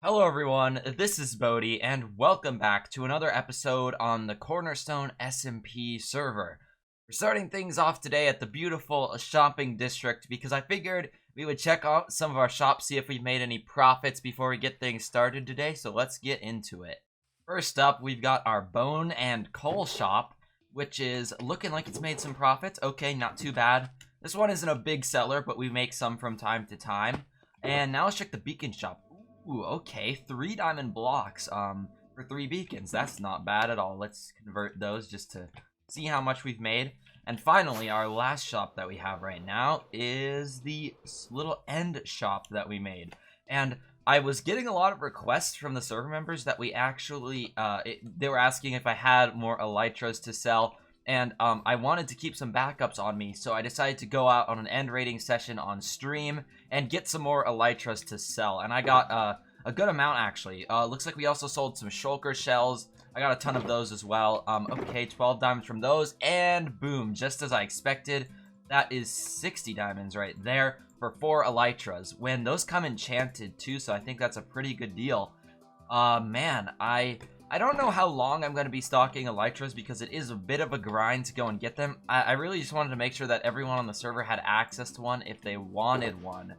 Hello everyone, this is Bodhi, and welcome back to another episode on the Cornerstone SMP server. We're starting things off today at the beautiful shopping district because I figured we would check out some of our shops, see if we've made any profits before we get things started today, so let's get into it. First up, we've got our bone and coal shop, which is looking like it's made some profits. Okay, not too bad. This one isn't a big seller, but we make some from time to time. And now let's check the beacon shop. Ooh, okay, 3 diamond blocks for 3 beacons. That's not bad at all. Let's convert those just to see how much we've made. And finally, our last shop that we have right now is the little end shop that we made. And I was getting a lot of requests from the server members that we actually, they were asking if I had more elytras to sell. And I wanted to keep some backups on me, so I decided to go out on an end raiding session on stream and get some more elytras to sell. And I got a good amount, actually. Looks like we also sold some shulker shells. I got a ton of those as well. Okay, 12 diamonds from those, and boom, just as I expected, that is 60 diamonds right there for 4 elytras. When those come enchanted too, so I think that's a pretty good deal. Man, I don't know how long I'm going to be stocking elytras because it is a bit of a grind to go and get them. I really just wanted to make sure that everyone on the server had access to one if they wanted one.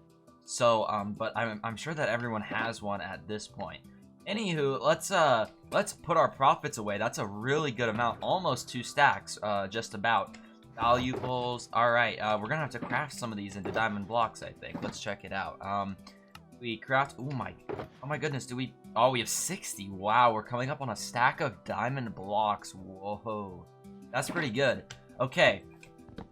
So, but I'm sure that everyone has one at this point. Anywho, let's put our profits away. That's a really good amount, almost 2 stacks, just about. Valuables. All right, we're gonna have to craft some of these into diamond blocks, I think. Let's check it out. We craft, oh my goodness, we have 60. Wow, we're coming up on a stack of diamond blocks. Whoa, that's pretty good. Okay,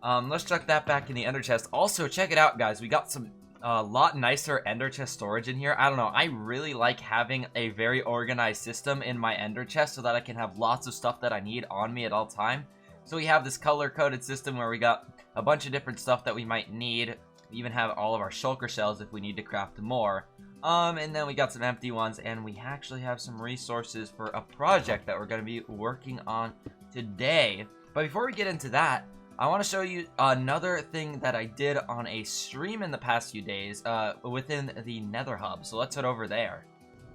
let's chuck that back in the ender chest. Also, check it out, guys, we got some lot nicer ender chest storage in here. I don't know, I really like having a very organized system in my ender chest so that I can have lots of stuff that I need on me at all time. So we have this color-coded system where we got a bunch of different stuff that we might need. We even have all of our shulker shells if we need to craft more. And then we got some empty ones, and we actually have some resources for a project that we're going to be working on today. But before we get into that, I want to show you another thing that I did on a stream in the past few days within the Nether Hub. So let's head over there.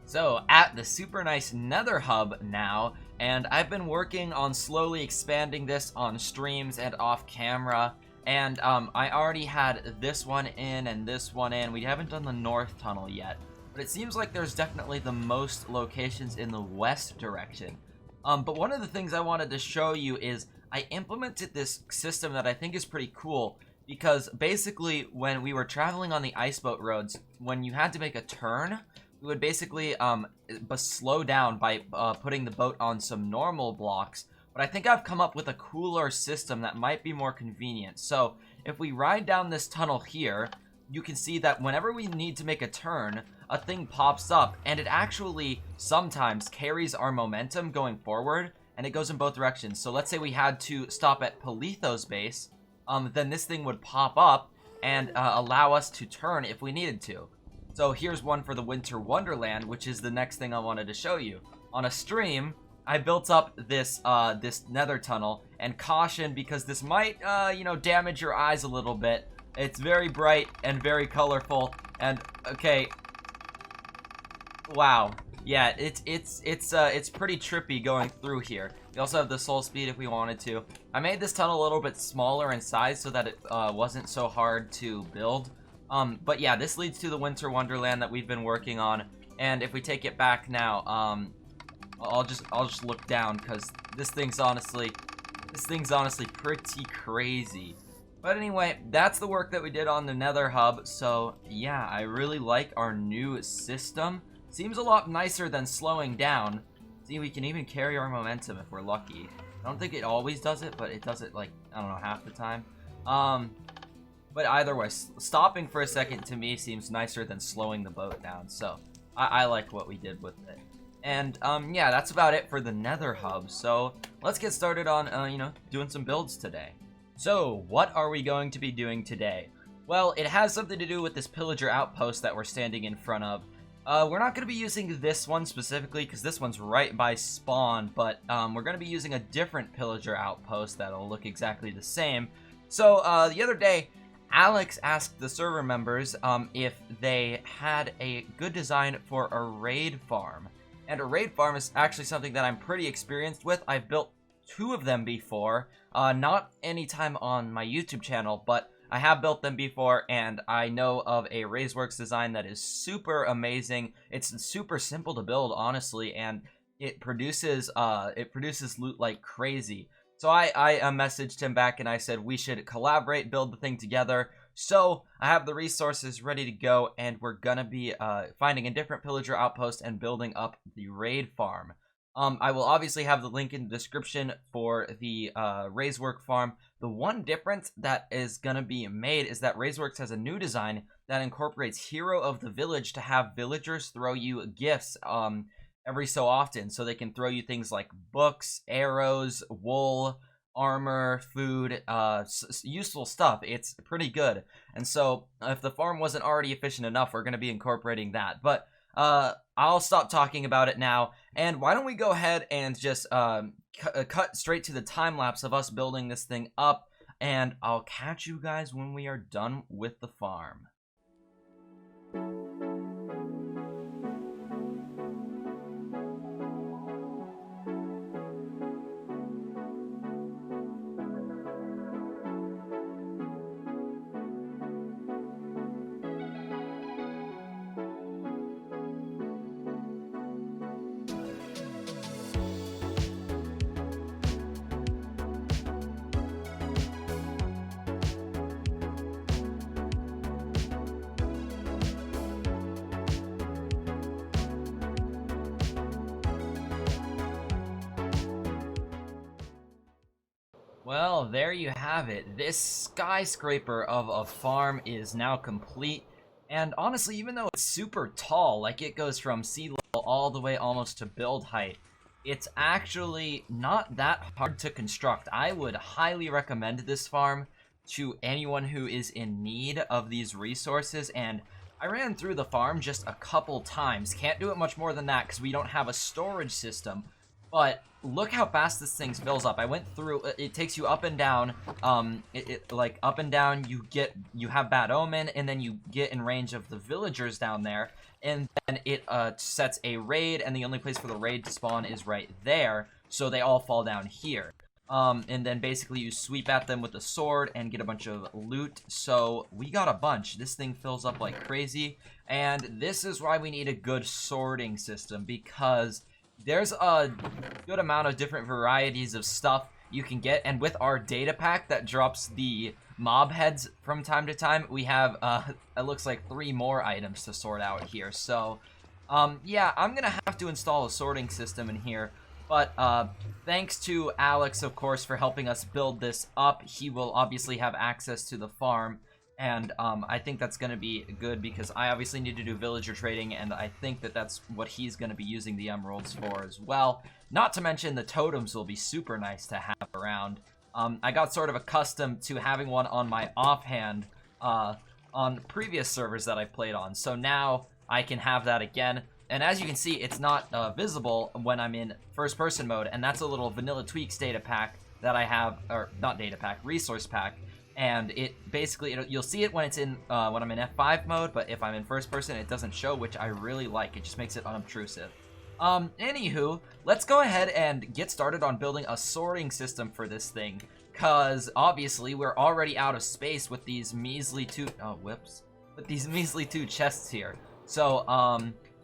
So, at the super nice Nether Hub now, and I've been working on slowly expanding this on streams and off camera. And I already had this one in and this one in. We haven't done the north tunnel yet, but it seems like there's definitely the most locations in the west direction. But one of the things I wanted to show you is I implemented this system that I think is pretty cool, because basically when we were traveling on the iceboat roads, when you had to make a turn, we would basically slow down by putting the boat on some normal blocks. But I think I've come up with a cooler system that might be more convenient. So, if we ride down this tunnel here, you can see that whenever we need to make a turn, a thing pops up, and it actually sometimes carries our momentum going forward, and it goes in both directions. So let's say we had to stop at Palitho's base, then this thing would pop up and allow us to turn if we needed to. So here's one for the Winter Wonderland, which is the next thing I wanted to show you. On a stream, I built up this this nether tunnel, and caution because this might you know, damage your eyes a little bit. It's very bright and very colorful, and okay, wow, yeah, it's pretty trippy going through here. We also have the soul speed if we wanted to. I made this tunnel a little bit smaller in size so that it wasn't so hard to build. But yeah, this leads to the Winter Wonderland that we've been working on, and if we take it back now, I'll just look down because this thing's honestly pretty crazy. But anyway, that's the work that we did on the Nether Hub. So yeah, I really like our new system. Seems a lot nicer than slowing down. See, we can even carry our momentum if we're lucky. I don't think it always does it, but it does it, like, I don't know, half the time. But either way, stopping for a second to me seems nicer than slowing the boat down. So I like what we did with it. And, yeah, that's about it for the Nether Hub. So, let's get started on, you know, doing some builds today. So, what are we going to be doing today? Well, it has something to do with this pillager outpost that we're standing in front of. We're not going to be using this one specifically, because this one's right by spawn, but, we're going to be using a different pillager outpost that'll look exactly the same. So, the other day, Alex asked the server members if they had a good design for a raid farm. And a raid farm is actually something that I'm pretty experienced with. I've built 2 of them before, not anytime on my YouTube channel, but I have built them before, and I know of a RaiseWorks design that is super amazing. It's super simple to build, honestly, and it produces loot like crazy. So I messaged him back and I said we should collaborate, build the thing together. So I have the resources ready to go, and we're gonna be finding a different pillager outpost and building up the raid farm. I will obviously have the link in the description for the RaiseWorks farm. The one difference that is gonna be made is that RaiseWorks has a new design that incorporates Hero of the Village to have villagers throw you gifts every so often, so they can throw you things like books, arrows, wool, armor, food, useful stuff. It's pretty good. And so if the farm wasn't already efficient enough, we're going to be incorporating that. But I'll stop talking about it now, and why don't we go ahead and just cut straight to the time lapse of us building this thing up, and I'll catch you guys when we are done with the farm. Well, there you have it. This skyscraper of a farm is now complete. And honestly, even though it's super tall, like it goes from sea level all the way almost to build height, it's actually not that hard to construct. I would highly recommend this farm to anyone who is in need of these resources. And I ran through the farm just a couple times. Can't do it much more than that because we don't have a storage system. But look how fast this thing fills up. I went through, it takes you up and down, like up and down, you have Bad Omen, and then you get in range of the villagers down there, and then it sets a raid, and the only place for the raid to spawn is right there, so they all fall down here. And then basically you sweep at them with a sword and get a bunch of loot. So we got a bunch. This thing fills up like crazy, and this is why we need a good sorting system, because there's a good amount of different varieties of stuff you can get, and with our data pack that drops the mob heads from time to time, we have, it looks like 3 more items to sort out here. So, yeah, I'm gonna have to install a sorting system in here, but, thanks to Alex, of course, for helping us build this up. He will obviously have access to the farm, and I think that's going to be good because I obviously need to do villager trading, and I think that that's what he's going to be using the emeralds for as well. Not to mention the totems will be super nice to have around. I got sort of accustomed to having one on my offhand on previous servers that I played on, so now I can have that again. And as you can see, it's not visible when I'm in first-person mode, and that's a little Vanilla Tweaks data pack that I have, or not data pack, resource pack. And it basically, you'll see it when it's in when I'm in F5 mode, but if I'm in first person, it doesn't show, which I really like. It just makes it unobtrusive. Anywho, let's go ahead and get started on building a sorting system for this thing, because obviously we're already out of space with these measly with these measly 2 chests here. So,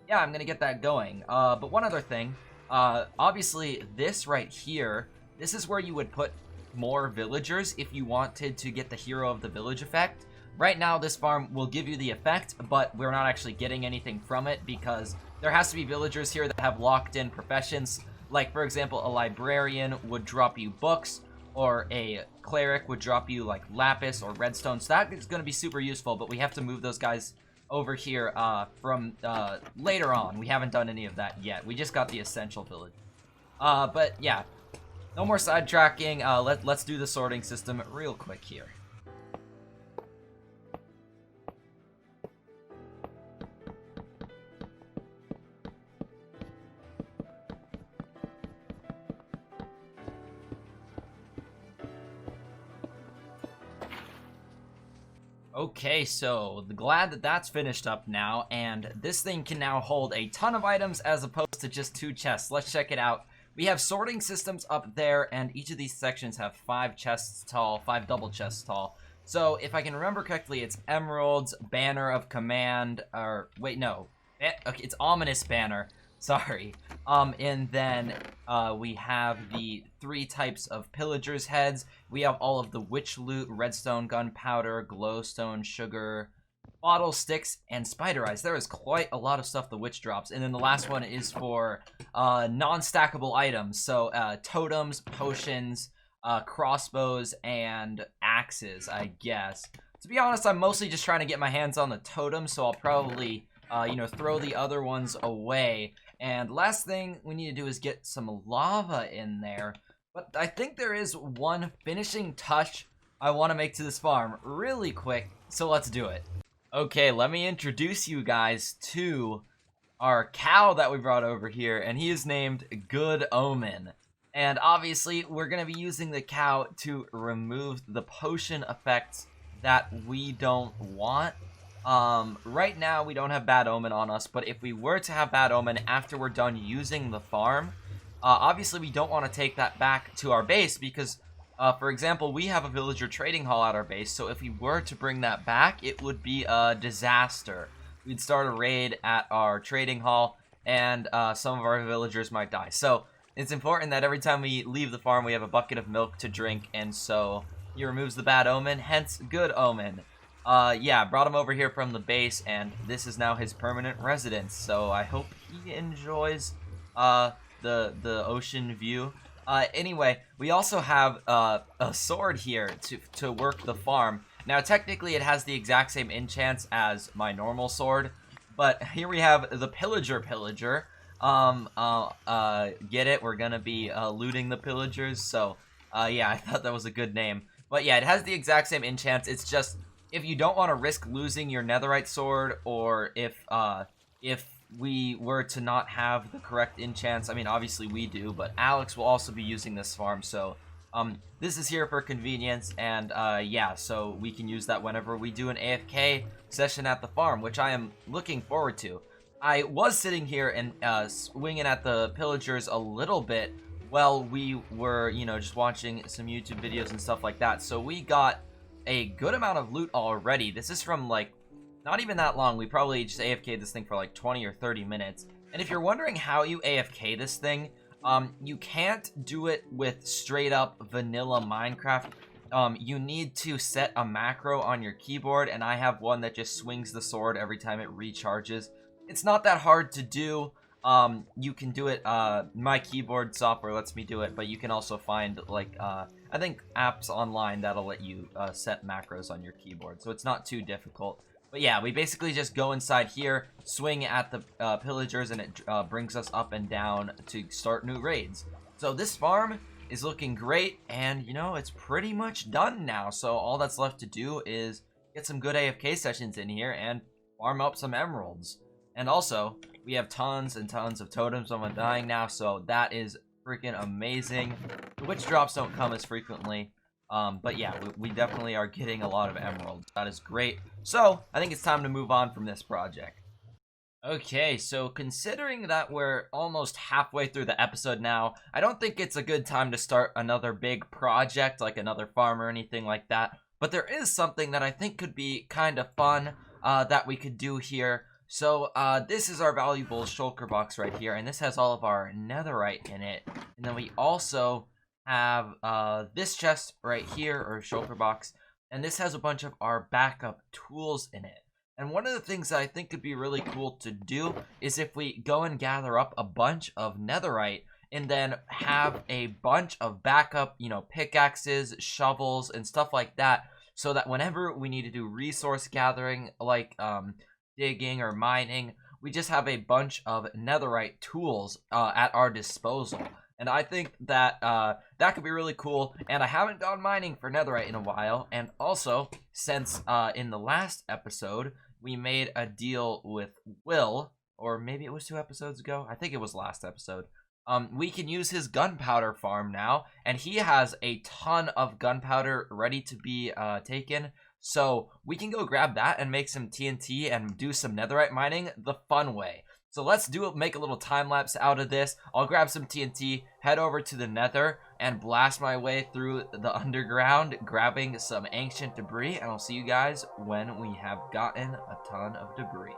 yeah, I'm gonna get that going. But one other thing, obviously this right here, this is where you would put more villagers if you wanted to get the Hero of the Village effect. Right now this farm will give you the effect, but we're not actually getting anything from it because there has to be villagers here that have locked in professions. Like, for example, a librarian would drop you books, or a cleric would drop you like lapis or redstone. So that is going to be super useful, but we have to move those guys over here from later on. We haven't done any of that yet. We just got the essential village. But yeah, no more sidetracking. Let's do the sorting system real quick here. Okay, so glad that that's finished up now, and this thing can now hold a ton of items as opposed to just 2 chests. Let's check it out. We have sorting systems up there, and each of these sections have 5 chests tall, 5 double chests tall. So if I can remember correctly, it's Emeralds, Banner of Command, or wait, no. Okay, it's Ominous Banner. Sorry. And then we have the 3 types of Pillagers' heads. We have all of the Witch Loot, Redstone, Gunpowder, Glowstone, Sugar, Bottle Sticks, and Spider Eyes. There is quite a lot of stuff the Witch drops. And then the last one is for non-stackable items. So totems, potions, crossbows, and axes, I guess. To be honest, I'm mostly just trying to get my hands on the totems, so I'll probably, throw the other ones away. And last thing we need to do is get some lava in there. But I think there is one finishing touch I want to make to this farm really quick, so let's do it. Okay, let me introduce you guys to our cow that we brought over here, and he is named Good Omen. And obviously, we're going to be using the cow to remove the potion effects that we don't want. Right now we don't have Bad Omen on us, but if we were to have Bad Omen after we're done using the farm, obviously we don't want to take that back to our base because, for example, we have a villager trading hall at our base, so if we were to bring that back, it would be a disaster. We'd start a raid at our trading hall, and some of our villagers might die. So it's important that every time we leave the farm, we have a bucket of milk to drink, and so he removes the Bad Omen, hence Good Omen. Yeah, brought him over here from the base, and this is now his permanent residence, so I hope he enjoys, the ocean view. Anyway, we also have, a sword here to work the farm. Now, technically, it has the exact same enchants as my normal sword, but here we have the Pillager. Get it? We're gonna be, looting the pillagers, so, yeah, I thought that was a good name. But yeah, it has the exact same enchants, it's just, if you don't want to risk losing your netherite sword, or if we were to not have the correct enchants, I mean, obviously we do, but Alex will also be using this farm, so, this is here for convenience, and, yeah, so we can use that whenever we do an AFK session at the farm, which I am looking forward to. I was sitting here and, swinging at the pillagers a little bit while we were, just watching some YouTube videos and stuff like that, so we got a good amount of loot already. This is from, like, not even that long. We probably just AFK'd this thing for like 20 or 30 minutes. And if you're wondering how you AFK this thing, you can't do it with straight up vanilla Minecraft. You need to set a macro on your keyboard, and I have one that just swings the sword every time it recharges. It's not that hard to do. You can do it, my keyboard software lets me do it, but you can also find, like, I think apps online that'll let you, set macros on your keyboard, so it's not too difficult. But yeah, we basically just go inside here, swing at the, pillagers, and it, brings us up and down to start new raids. So this farm is looking great, and, it's pretty much done now, so all that's left to do is get some good AFK sessions in here and farm up some emeralds. And also, we have tons and tons of totems on Undying now, so that is freaking amazing. The witch drops don't come as frequently, but yeah, we definitely are getting a lot of emeralds. That is great. So, I think it's time to move on from this project. Okay, so considering that we're almost halfway through the episode now, I don't think it's a good time to start another big project, like another farm or anything like that. But there is something that I think could be kind of fun, that we could do here. So, this is our valuable shulker box right here, and this has all of our netherite in it. And then we also have, this chest right here, or shulker box, and this has a bunch of our backup tools in it. And one of the things that I think could be really cool to do is if we go and gather up a bunch of netherite, and then have a bunch of backup, pickaxes, shovels, and stuff like that, so that whenever we need to do resource gathering, like, digging or mining, we just have a bunch of netherite tools at our disposal. And I think that that could be really cool, and I haven't gone mining for netherite in a while. And also, since in the last episode we made a deal with Will, or maybe it was 2 episodes ago, I think it was last episode, we can use his gunpowder farm now, and he has a ton of gunpowder ready to be taken. So we can go grab that and make some TNT and do some netherite mining the fun way. So let's make a little time lapse out of this. I'll grab some TNT, head over to the nether, and blast my way through the underground, grabbing some ancient debris, and I'll see you guys when we have gotten a ton of debris.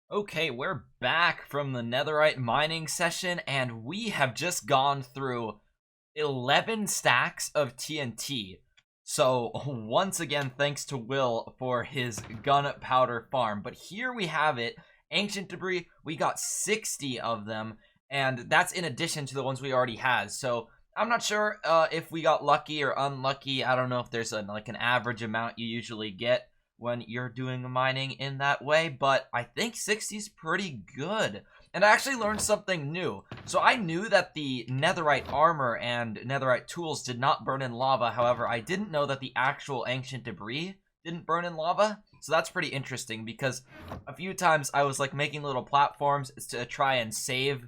Okay, we're back from the netherite mining session, and we have just gone through 11 stacks of TNT. So, once again, thanks to Will for his gunpowder farm. But here we have it, ancient debris, we got 60 of them, and that's in addition to the ones we already had. So, I'm not sure if we got lucky or unlucky. I don't know if there's like an average amount you usually get when you're doing mining in that way, but I think 60 is pretty good. And I actually learned something new. So I knew that the netherite armor and netherite tools did not burn in lava. However, I didn't know that the actual ancient debris didn't burn in lava. So that's pretty interesting, because a few times I was like making little platforms to try and save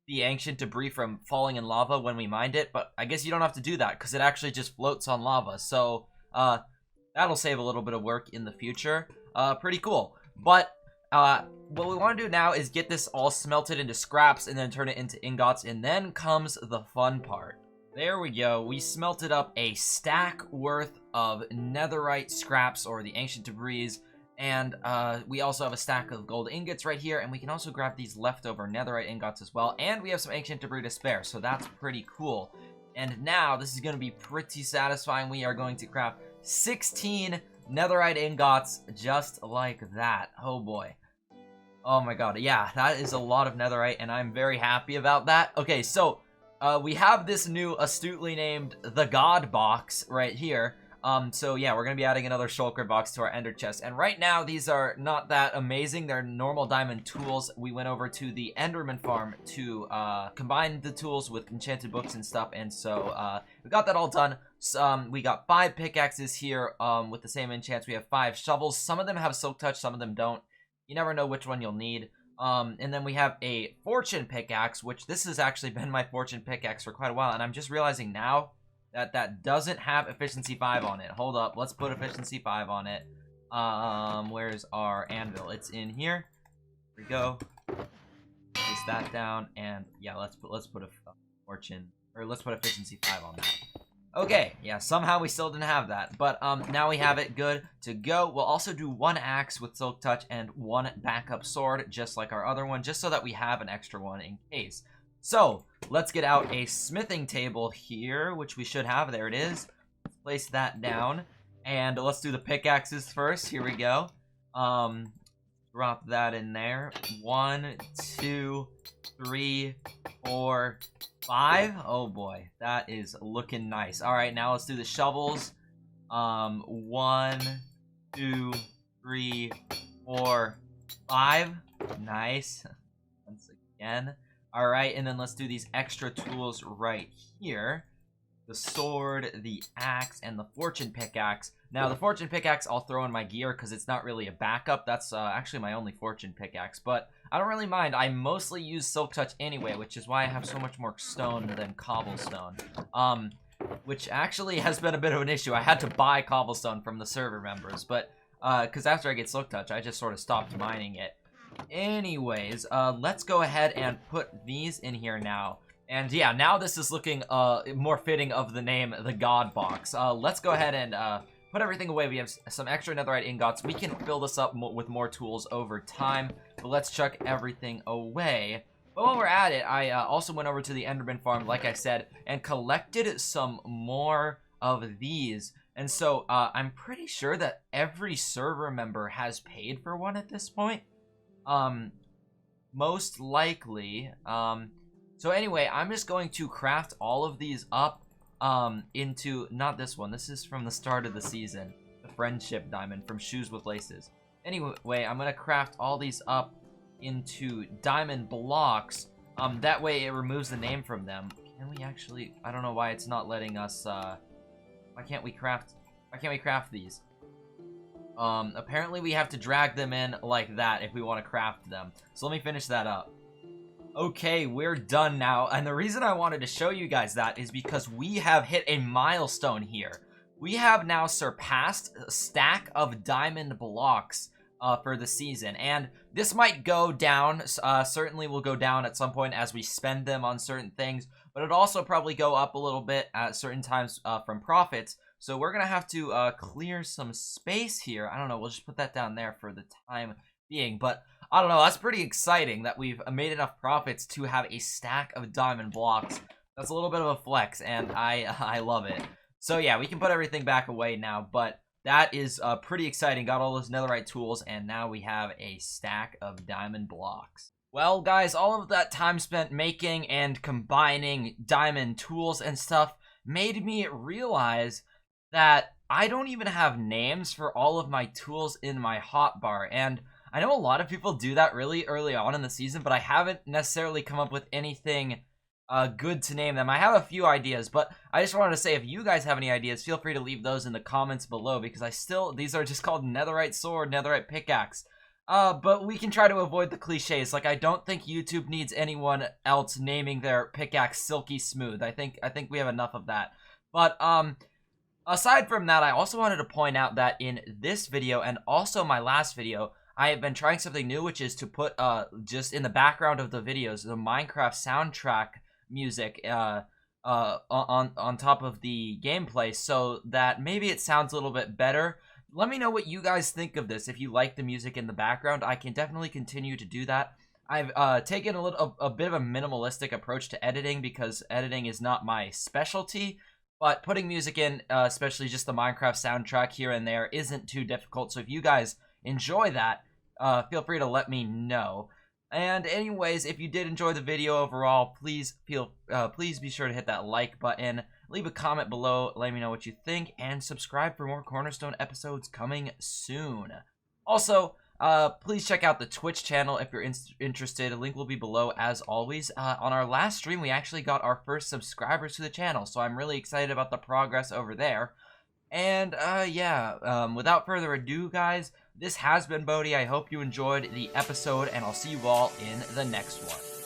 the ancient debris from falling in lava when we mined it, but I guess you don't have to do that because it actually just floats on lava. So that'll save a little bit of work in the future. Pretty cool. But what we want to do now is get this all smelted into scraps and then turn it into ingots, and then comes the fun part. There we go. We smelted up a stack worth of netherite scraps, or the ancient debris, and we also have a stack of gold ingots right here, and we can also grab these leftover netherite ingots as well, and we have some ancient debris to spare, so that's pretty cool. And now, this is going to be pretty satisfying. We are going to craft 16 netherite ingots just like that. Oh boy. Oh my god. Yeah, that is a lot of netherite, and I'm very happy about that. Okay, so we have this new astutely named the God box right here. So yeah, we're gonna be adding another shulker box to our ender chest, and right now these are not that amazing. They're normal diamond tools. We went over to the Enderman Farm to combine the tools with enchanted books and stuff, and so we got that all done. We got 5 pickaxes here with the same enchants. We have 5 shovels. Some of them have silk touch, some of them don't. You never know which one you'll need. And then we have a fortune pickaxe, which this has actually been my fortune pickaxe for quite a while, and I'm just realizing now that that doesn't have efficiency 5 on it. Hold up, let's put efficiency 5 on it. Where's our anvil? It's in here. Here we go. Place that down, and yeah, let's put a fortune, or let's put efficiency 5 on that. Okay, yeah, somehow we still didn't have that, but now we have it good to go. We'll also do 1 axe with silk touch and 1 backup sword, just like our other one, just so that we have an extra one in case. So, let's get out a smithing table here, which we should have. There it is. Place that down, and let's do the pickaxes first. Here we go. Drop that in there. 1, 2, 3, 4, 5. Oh boy, that is looking nice. All right, now let's do the shovels. 1, 2, 3, 4, 5. Nice. Once again. All right, and then let's do these extra tools right here. The sword, the axe, and the fortune pickaxe. Now, the fortune pickaxe I'll throw in my gear because it's not really a backup. That's actually my only fortune pickaxe, but I don't really mind. I mostly use silk touch anyway, which is why I have so much more stone than cobblestone. Which actually has been a bit of an issue. I had to buy cobblestone from the server members, but because after I get silk touch, I just sort of stopped mining it. Anyways, let's go ahead and put these in here now. And yeah, now this is looking more fitting of the name, the God Box. Let's go ahead and put everything away. We have some extra netherite ingots. We can fill this up with more tools over time, but let's chuck everything away. But while we're at it, I also went over to the Enderman Farm, like I said, and collected some more of these. And so I'm pretty sure that every server member has paid for one at this point. Most likely. So anyway, I'm just going to craft all of these up into, not this one, this is from the start of the season, the friendship diamond from Shoes with Laces. Anyway, I'm gonna craft all these up into diamond blocks. That way it removes the name from them. Can we actually, I don't know why it's not letting us, why can't we craft these? Apparently we have to drag them in like that if we want to craft them. So let me finish that up. Okay, we're done now, and the reason I wanted to show you guys that is because we have hit a milestone here. We have now surpassed a stack of diamond blocks for the season, and this might go down, certainly will go down at some point as we spend them on certain things, but it'll also probably go up a little bit at certain times from profits. So we're gonna have to clear some space here. I don't know, we'll just put that down there for the time being, but I don't know, that's pretty exciting that we've made enough profits to have a stack of diamond blocks. That's a little bit of a flex, and I love it. So yeah, we can put everything back away now, but that is pretty exciting. Got all those netherite tools, and now we have a stack of diamond blocks. Well, guys, all of that time spent making and combining diamond tools and stuff made me realize that I don't even have names for all of my tools in my hotbar, and I know a lot of people do that really early on in the season, but I haven't necessarily come up with anything good to name them. I have a few ideas, but I just wanted to say if you guys have any ideas, feel free to leave those in the comments below, because these are just called netherite sword, netherite pickaxe. But we can try to avoid the cliches. Like, I don't think YouTube needs anyone else naming their pickaxe silky smooth. I think we have enough of that. But aside from that, I also wanted to point out that in this video and also my last video, I have been trying something new, which is to put just in the background of the videos the Minecraft soundtrack music on top of the gameplay, so that maybe it sounds a little bit better. Let me know what you guys think of this. If you like the music in the background, I can definitely continue to do that. I've taken a bit of a minimalistic approach to editing because editing is not my specialty. But putting music in, especially just the Minecraft soundtrack here and there, isn't too difficult. So if you guys enjoy that, feel free to let me know. And anyways, if you did enjoy the video overall, please be sure to hit that like button, leave a comment below, let me know what you think, and subscribe for more Cornerstone episodes coming soon. Also, please check out the Twitch channel if you're interested. A link will be below as always. On our last stream, we actually got our first subscribers to the channel, so I'm really excited about the progress over there. And yeah, without further ado, guys, this has been Bodhi. I hope you enjoyed the episode, and I'll see you all in the next one.